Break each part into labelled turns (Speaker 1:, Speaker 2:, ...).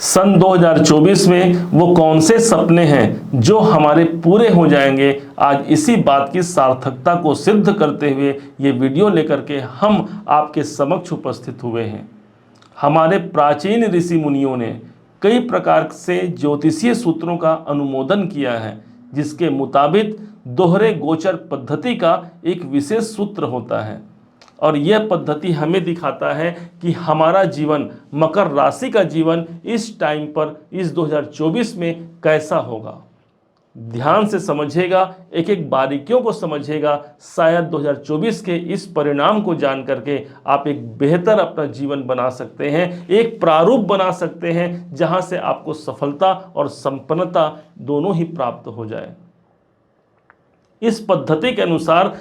Speaker 1: सन 2024 में वो कौन से सपने हैं जो हमारे पूरे हो जाएंगे। आज इसी बात की सार्थकता को सिद्ध करते हुए ये वीडियो लेकर के हम आपके समक्ष उपस्थित हुए हैं। हमारे प्राचीन ऋषि मुनियों ने कई प्रकार से ज्योतिषीय सूत्रों का अनुमोदन किया है, जिसके मुताबिक दोहरे गोचर पद्धति का एक विशेष सूत्र होता है और यह पद्धति हमें दिखाता है कि हमारा जीवन, मकर राशि का जीवन इस टाइम पर इस 2024 में कैसा होगा। ध्यान से समझिएगा, एक एक बारीकियों को समझिएगा। शायद 2024 के इस परिणाम को जान करके आप एक बेहतर अपना जीवन बना सकते हैं, एक प्रारूप बना सकते हैं जहां से आपको सफलता और संपन्नता दोनों ही प्राप्त हो जाए। इस पद्धति के अनुसार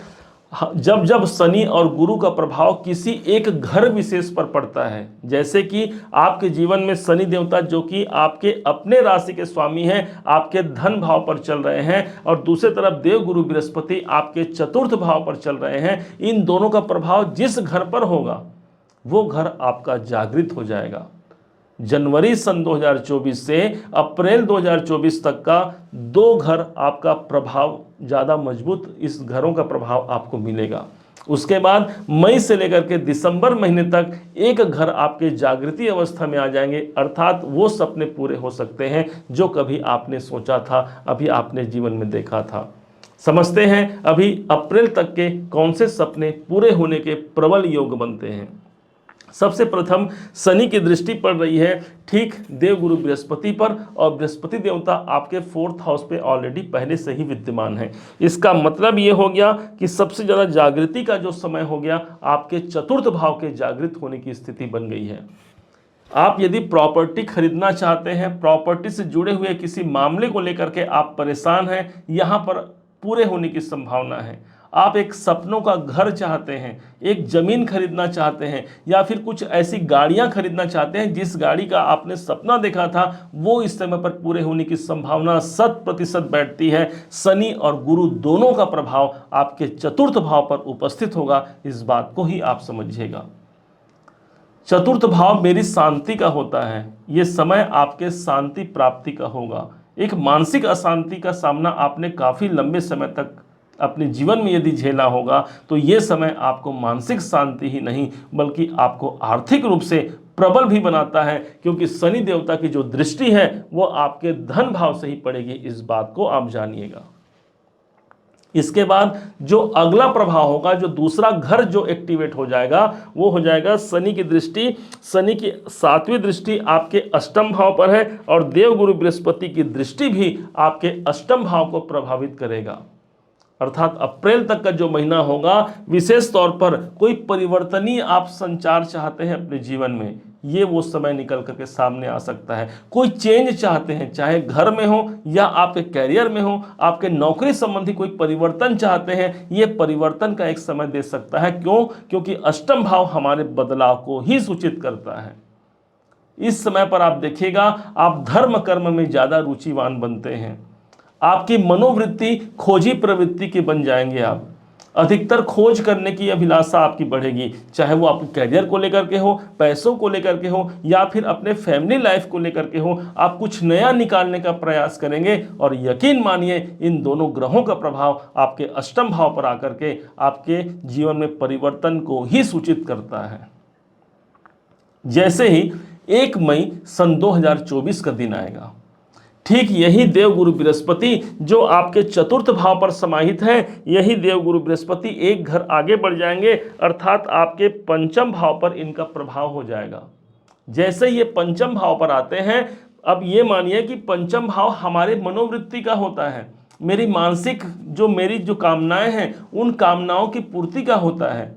Speaker 1: जब जब शनि और गुरु का प्रभाव किसी एक घर विशेष पर पड़ता है, जैसे कि आपके जीवन में शनि देवता जो कि आपके अपने राशि के स्वामी हैं, आपके धन भाव पर चल रहे हैं, और दूसरी तरफ देव गुरु बृहस्पति आपके चतुर्थ भाव पर चल रहे हैं, इन दोनों का प्रभाव जिस घर पर होगा वो घर आपका जागृत हो जाएगा। जनवरी सन 2024 से अप्रैल 2024 तक का 2 घर आपका प्रभाव ज़्यादा मजबूत, इस घरों का प्रभाव आपको मिलेगा। उसके बाद मई से लेकर के दिसंबर महीने तक एक घर आपके जागृति अवस्था में आ जाएंगे, अर्थात वो सपने पूरे हो सकते हैं जो कभी आपने सोचा था, अभी आपने जीवन में देखा था। समझते हैं अभी अप्रैल तक के कौन से सपने पूरे होने के प्रबल योग बनते हैं। सबसे प्रथम शनि की दृष्टि पड़ रही है ठीक देव गुरु बृहस्पति पर, और बृहस्पति देवता आपके 4th हाउस पे ऑलरेडी पहले से ही विद्यमान है। इसका मतलब ये हो गया कि सबसे ज़्यादा जागृति का जो समय हो गया आपके चतुर्थ भाव के जागृत होने की स्थिति बन गई है। आप यदि प्रॉपर्टी खरीदना चाहते हैं, प्रॉपर्टी से जुड़े हुए किसी मामले को लेकर के आप परेशान हैं, यहाँ पर पूरे होने की संभावना है। आप एक सपनों का घर चाहते हैं, एक ज़मीन खरीदना चाहते हैं, या फिर कुछ ऐसी गाड़ियां खरीदना चाहते हैं जिस गाड़ी का आपने सपना देखा था, वो इस समय पर पूरे होने की संभावना 100% बैठती है। शनि और गुरु दोनों का प्रभाव आपके चतुर्थ भाव पर उपस्थित होगा, इस बात को ही आप समझिएगा। चतुर्थ भाव मेरी शांति का होता है, ये समय आपके शांति प्राप्ति का होगा। एक मानसिक अशांति का सामना आपने काफ़ी लंबे समय तक अपने जीवन में यदि झेला होगा, तो ये समय आपको मानसिक शांति ही नहीं बल्कि आपको आर्थिक रूप से प्रबल भी बनाता है, क्योंकि शनि देवता की जो दृष्टि है वो आपके धन भाव से ही पड़ेगी, इस बात को आप जानिएगा। इसके बाद जो अगला प्रभाव होगा, जो दूसरा घर जो एक्टिवेट हो जाएगा, वो हो जाएगा शनि की दृष्टि। शनि की 7वीं दृष्टि आपके अष्टम भाव पर है, और देव गुरु बृहस्पति की दृष्टि भी आपके अष्टम भाव को प्रभावित करेगा। अर्थात अप्रैल तक का जो महीना होगा, विशेष तौर पर कोई परिवर्तनीय आप संचार चाहते हैं अपने जीवन में, ये वो समय निकल करके सामने आ सकता है। कोई चेंज चाहते हैं, चाहे घर में हो या आपके कैरियर में हो, आपके नौकरी संबंधी कोई परिवर्तन चाहते हैं, ये परिवर्तन का एक समय दे सकता है। क्यों? क्योंकि अष्टम भाव हमारे बदलाव को ही सूचित करता है। इस समय पर आप देखिएगा, आप धर्म कर्म में ज़्यादा रुचिवान बनते हैं, आपकी मनोवृत्ति खोजी प्रवृत्ति के बन जाएंगे। आप अधिकतर खोज करने की अभिलाषा आपकी बढ़ेगी, चाहे वो आपके कैरियर को लेकर के हो, पैसों को लेकर के हो, या फिर अपने फैमिली लाइफ को लेकर के हो। आप कुछ नया निकालने का प्रयास करेंगे, और यकीन मानिए इन दोनों ग्रहों का प्रभाव आपके अष्टम भाव पर आकर के आपके जीवन में परिवर्तन को ही सूचित करता है। जैसे ही 1 मई सन 2024 का दिन आएगा, ठीक यही देव गुरु बृहस्पति जो आपके चतुर्थ भाव पर समाहित हैं, यही देव गुरु बृहस्पति एक घर आगे बढ़ जाएंगे, अर्थात आपके पंचम भाव पर इनका प्रभाव हो जाएगा। जैसे ये पंचम भाव पर आते हैं, अब ये मानिए कि पंचम भाव हमारे मनोवृत्ति का होता है, मेरी मानसिक मेरी जो कामनाएं हैं उन कामनाओं की पूर्ति का होता है।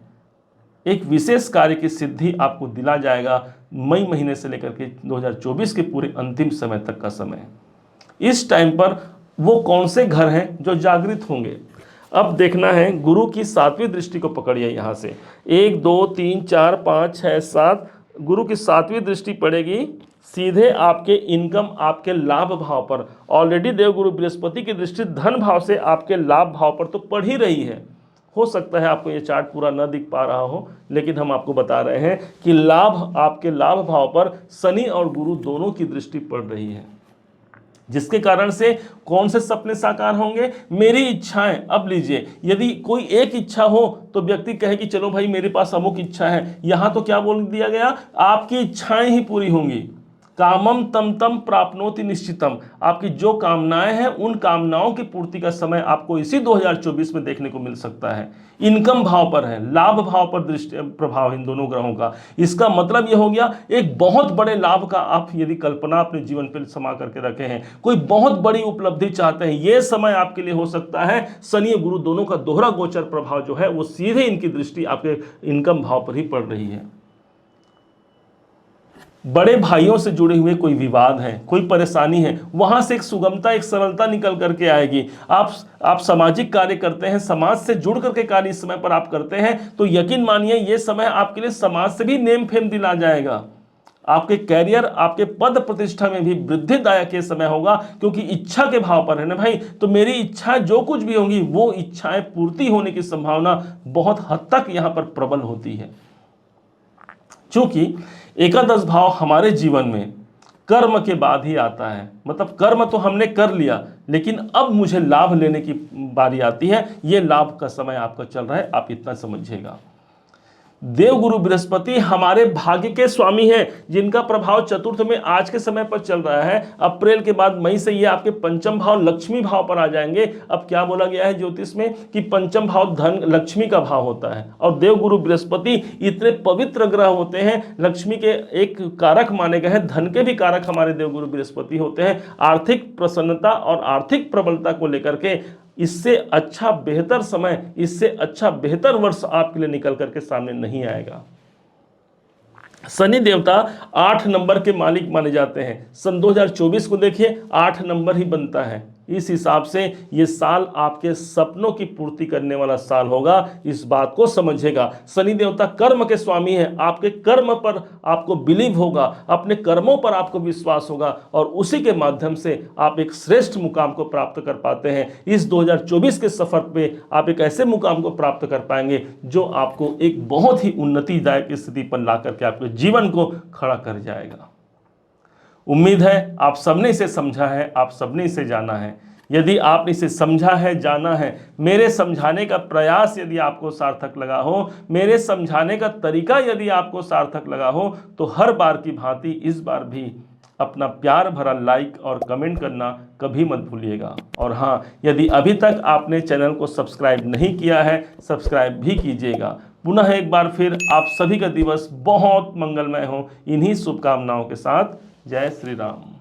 Speaker 1: एक विशेष कार्य की सिद्धि आपको दिला जाएगा मई महीने से लेकर के 2024 के पूरे अंतिम समय तक का समय। इस टाइम पर वो कौन से घर हैं जो जागृत होंगे। अब देखना है, गुरु की 7वीं दृष्टि को पकड़िए। यहाँ से 1 2 3 4 5 6 7 गुरु की 7वीं दृष्टि पड़ेगी सीधे आपके इनकम, आपके लाभ भाव पर। ऑलरेडी देव गुरु बृहस्पति की दृष्टि धन भाव से आपके लाभ भाव पर तो पड़ ही रही है। हो सकता है आपको ये चार्ट पूरा न दिख पा रहा हो, लेकिन हम आपको बता रहे हैं कि लाभ, आपके लाभ भाव पर शनि और गुरु दोनों की दृष्टि पड़ रही है, जिसके कारण से कौन से सपने साकार होंगे? मेरी इच्छाएं। अब लीजिए, यदि कोई एक इच्छा हो तो व्यक्ति कहे कि चलो भाई मेरे पास अमुक इच्छा है, यहां तो क्या बोल दिया गया? आपकी इच्छाएं ही पूरी होंगी। कामम तम तम प्राप्नोति निश्चितम। आपकी जो कामनाएं हैं उन कामनाओं की पूर्ति का समय आपको इसी 2024 में देखने को मिल सकता है। इनकम भाव पर है, लाभ भाव पर दृष्टि प्रभाव इन दोनों ग्रहों का। इसका मतलब यह हो गया एक बहुत बड़े लाभ का आप यदि कल्पना अपने जीवन पर समा करके रखे हैं, कोई बहुत बड़ी उपलब्धि चाहते हैं, यह समय आपके लिए हो सकता है। शनि और गुरु दोनों का दोहरा गोचर प्रभाव जो है वो सीधे इनकी दृष्टि आपके इनकम भाव पर ही पड़ रही है। बड़े भाइयों से जुड़े हुए कोई विवाद है, कोई परेशानी है, वहां से एक सुगमता, एक सरलता निकल करके आएगी। आप सामाजिक कार्य करते हैं, समाज से जुड़ करके कार्य इस समय पर आप करते हैं, तो यकीन मानिए ये समय आपके लिए समाज से भी नेम फेम दिला जाएगा। आपके कैरियर, आपके पद प्रतिष्ठा में भी वृद्धिदायक ये समय होगा, क्योंकि इच्छा के भाव पर है ना भाई। तो मेरी इच्छाएं जो कुछ भी होंगी वो इच्छाएं पूर्ति होने की संभावना बहुत हद तक यहां पर प्रबल होती है। क्योंकि एकादश भाव हमारे जीवन में कर्म के बाद ही आता है, मतलब कर्म तो हमने कर लिया, लेकिन अब मुझे लाभ लेने की बारी आती है। ये लाभ का समय आपका चल रहा है, आप इतना समझिएगा। देवगुरु बृहस्पति हमारे भाग्य के स्वामी हैं, जिनका प्रभाव चतुर्थ में आज के समय पर चल रहा है। अप्रैल के बाद मई से ये आपके पंचम भाव लक्ष्मी भाव पर आ जाएंगे। अब क्या बोला गया है ज्योतिष में कि पंचम भाव धन लक्ष्मी का भाव होता है, और देवगुरु बृहस्पति इतने पवित्र ग्रह होते हैं, लक्ष्मी के एक कारक माने गए हैं, धन के भी कारक हमारे देवगुरु बृहस्पति होते हैं। आर्थिक प्रसन्नता और आर्थिक प्रबलता को लेकर के इससे अच्छा बेहतर समय, इससे अच्छा बेहतर वर्ष आपके लिए निकल करके सामने नहीं आएगा। शनि देवता 8 नंबर के मालिक माने जाते हैं। सन 2024 को देखिए 8 नंबर ही बनता है। इस हिसाब से ये साल आपके सपनों की पूर्ति करने वाला साल होगा, इस बात को समझिएगा। शनि देवता कर्म के स्वामी है, आपके कर्म पर आपको बिलीव होगा, अपने कर्मों पर आपको विश्वास होगा, और उसी के माध्यम से आप एक श्रेष्ठ मुकाम को प्राप्त कर पाते हैं। इस 2024 के सफर पे आप एक ऐसे मुकाम को प्राप्त कर पाएंगे जो आपको एक बहुत ही उन्नतिदायक स्थिति पर ला करके आपके जीवन को खड़ा कर जाएगा। उम्मीद है आप सबने इसे समझा है, आप सबने इसे जाना है। यदि आपने इसे समझा है, जाना है, मेरे समझाने का प्रयास यदि आपको सार्थक लगा हो, मेरे समझाने का तरीका यदि आपको सार्थक लगा हो, तो हर बार की भांति इस बार भी अपना प्यार भरा लाइक और कमेंट करना कभी मत भूलिएगा। और हाँ, यदि अभी तक आपने चैनल को सब्सक्राइब नहीं किया है, सब्सक्राइब भी कीजिएगा। पुनः एक बार फिर आप सभी का दिवस बहुत मंगलमय हो, इन्हीं शुभकामनाओं के साथ। जय श्री राम।